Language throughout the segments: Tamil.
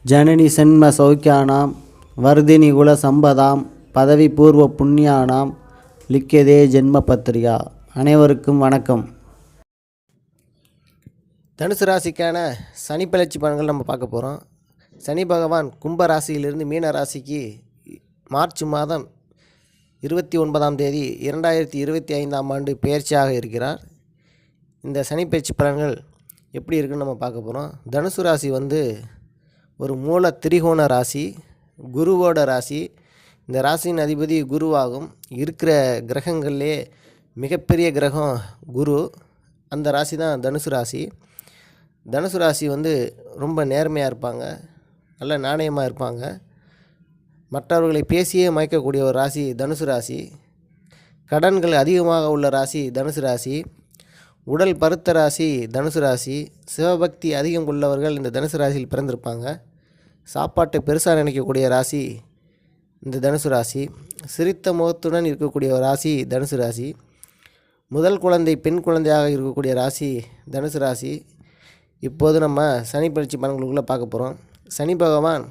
ஜனனி சென்ம சௌக்கியானாம் வர்தினி குல சம்பதாம் பதவி பூர்வ புண்ணியானாம் லிக்கியதே ஜென்ம பத்திரிகா. அனைவருக்கும் வணக்கம். தனுசு ராசிக்கான சனி பயிற்சி பலன்கள் நம்ம பார்க்க போகிறோம். சனி பகவான் கும்ப ராசியிலிருந்து மீன ராசிக்கு மார்ச் மாதம் 29ஆம் தேதி 2025ஆம் ஆண்டு பெயர்ச்சியாக இருக்கிறார். இந்த சனி பயிற்சி பலன்கள் எப்படி இருக்குன்னு நம்ம பார்க்க போகிறோம். தனுசு ராசி ஒரு மூல திரிகோண ராசி, குருவோட ராசி. இந்த ராசியின் அதிபதி குருவாகும். இருக்கிற கிரகங்கள்லே மிகப்பெரிய கிரகம் குரு. அந்த ராசி தான் தனுசு ராசி. தனுசு ராசி ரொம்ப நேர்மையாக இருப்பாங்க, நல்ல நாணயமாக இருப்பாங்க. மற்றவர்களை பேசியே மயக்கக்கூடிய ஒரு ராசி தனுசு ராசி. கடன்கள் அதிகமாக உள்ள ராசி தனுசு ராசி. உடல் பருத்த ராசி தனுசு ராசி. சிவபக்தி அதிகம் உள்ளவர்கள் இந்த தனுசு ராசியில் பிறந்திருப்பாங்க. சாப்பாட்டை பெருசாக நினைக்கக்கூடிய ராசி இந்த தனுசு ராசி. சிரித்த முகத்துடன் இருக்கக்கூடிய ஒரு ராசி தனுசு ராசி. முதல் குழந்தை பெண் குழந்தையாக இருக்கக்கூடிய ராசி தனுசு ராசி. இப்போது நம்ம சனி பயிற்சி பலன்களுக்குள்ளே பார்க்க போகிறோம். சனி பகவான்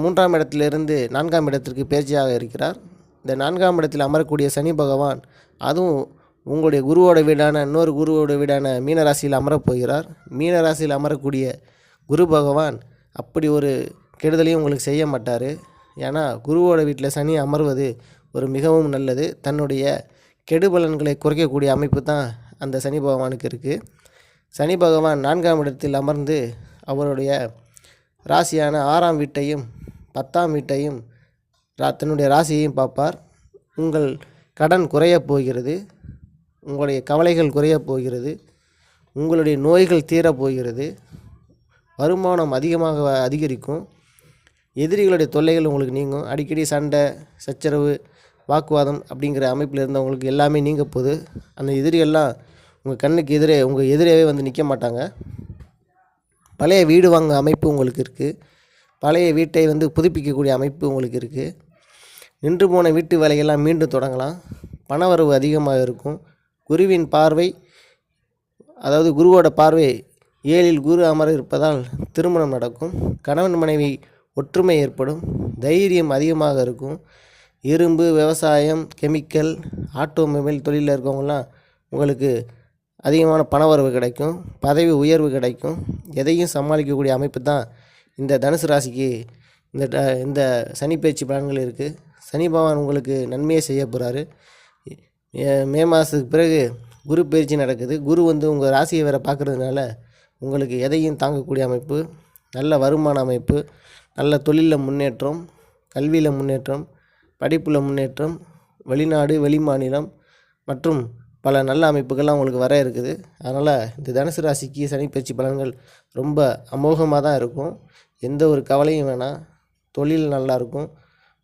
3ஆம் இடத்திலிருந்து 4ஆம் இடத்திற்கு பயிற்சியாக இருக்கிறார். இந்த 4ஆம் இடத்தில் அமரக்கூடிய சனி பகவான் அதுவும் உங்களுடைய குருவோட வீடான இன்னொரு குருவோட வீடான மீனராசியில் அமரப்போகிறார். மீனராசியில் அமரக்கூடிய குரு பகவான் அப்படி ஒரு கெடுதலையும் உங்களுக்கு செய்ய மாட்டார். ஏன்னா குருவோட வீட்டில் சனி அமர்வது ஒரு மிகவும் நல்லது. தன்னுடைய கெடுபலன்களை குறைக்கக்கூடிய அமைப்பு தான் அந்த சனி பகவானுக்கு இருக்குது. சனி பகவான் 4ஆம் இடத்தில் அமர்ந்து அவருடைய ராசியான 6ஆம் வீட்டையும் 10ஆம் வீட்டையும் தன்னுடைய ராசியையும் பார்ப்பார். உங்கள் கடன் குறையப் போகிறது, உங்களுடைய கவலைகள் குறையப் போகிறது, உங்களுடைய நோய்கள் தீரப்போகிறது, வருமானம் அதிகரிக்கும், எதிரிகளுடைய தொல்லைகள் உங்களுக்கு நீங்கும். அடிக்கடி சண்டை சச்சரவு வாக்குவாதம் அப்படிங்கிற அமைப்பில் இருந்தவங்களுக்கு எல்லாமே நீங்க போகுது. அந்த எதிரிகள்லாம் உங்கள் கண்ணுக்கு எதிரே உங்கள் எதிரே நிற்க மாட்டாங்க. பழைய வீடு வாங்க அமைப்பு உங்களுக்கு இருக்குது. பழைய வீட்டை புதுப்பிக்கக்கூடிய அமைப்பு உங்களுக்கு இருக்குது. நின்று போன வீட்டு வேலைகள்லாம் மீண்டும் தொடங்கலாம். பணவரவு அதிகமாக இருக்கும். குருவின் பார்வை, அதாவது குருவோட பார்வை 7இல் குரு அமர இருப்பதால் திருமணம் நடக்கும். கணவன் மனைவி ஒற்றுமை ஏற்படும். தைரியம் அதிகமாக இருக்கும். இரும்பு, விவசாயம், கெமிக்கல், ஆட்டோமொபைல் தொழிலில் இருக்கவங்களாம் உங்களுக்கு அதிகமான பணவரவு கிடைக்கும். பதவி உயர்வு கிடைக்கும். எதையும் சமாளிக்கக்கூடிய அமைப்பு தான் இந்த தனுசு ராசிக்கு இந்த சனி பயிற்சி பலன்கள் இருக்குது. சனி பகவான் உங்களுக்கு நன்மையை செய்ய போகிறாரு. மே மாதத்துக்கு பிறகு குரு பயிற்சி நடக்குது. குரு உங்கள் ராசியை வேறு பார்க்குறதுனால உங்களுக்கு எதையும் தாங்கக்கூடிய அமைப்பு, நல்ல வருமான அமைப்பு, நல்ல தொழிலில் முன்னேற்றம், கல்வியில் முன்னேற்றம், படிப்பில் முன்னேற்றம், வெளிநாடு வெளிமாநிலம் மற்றும் பல நல்ல அமைப்புகள்லாம் உங்களுக்கு வர இருக்குது. அதனால் இந்த தனுசு ராசிக்கு சனி பயிற்சி பலன்கள் ரொம்ப அமோகமாக தான் இருக்கும். எந்த ஒரு கவலையும் வேணாம். தொழில் நல்லாயிருக்கும்,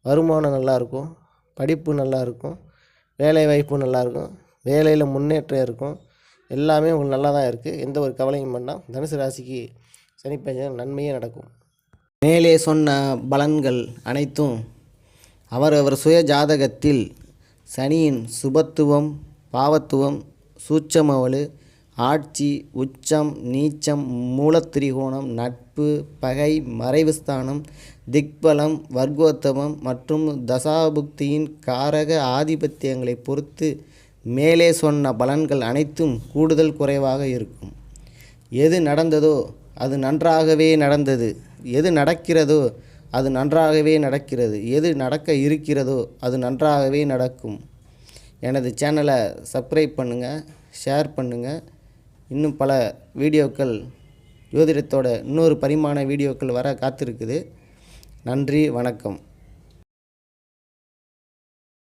வருமானம் நல்லாயிருக்கும், படிப்பு நல்லாயிருக்கும், வேலை வாய்ப்பு நல்லாயிருக்கும், வேலையில் முன்னேற்றம் இருக்கும். எல்லாமே உங்களுக்கு நல்லா தான் இருக்குது. எந்த ஒரு கவலையும் வேண்டாம். தனுசு ராசிக்கு சனி பயிற்சி நன்மையே நடக்கும். மேலே சொன்ன பலன்கள் அனைத்தும் அவரவர் சுய ஜாதகத்தில் சனியின் சுபத்துவம், பாவத்துவம், சூட்சமவலு, ஆட்சி, உச்சம், நீச்சம், மூலத்திரிகோணம், நட்பு, பகை, மறைவு ஸ்தானம், திக்பலம், வர்க்கோத்தமம் மற்றும் தசாபுக்தியின் காரக ஆதிபத்தியங்களை பொறுத்து மேலே சொன்ன பலன்கள் அனைத்தும் கூடுதல் குறைவாக இருக்கும். எது நடந்ததோ அது நன்றாகவே நடந்தது. எது நடக்கிறதோ அது நன்றாகவே நடக்கிறது. எது நடக்க இருக்கிறதோ அது நன்றாகவே நடக்கும். எனது சேனலை சப்ஸ்கிரைப் பண்ணுங்கள், ஷேர் பண்ணுங்கள். இன்னும் பல வீடியோக்கள், ஜோதிடத்தோட இன்னொரு பரிமாண வீடியோக்கள் வர காத்திருக்குது. நன்றி, வணக்கம்.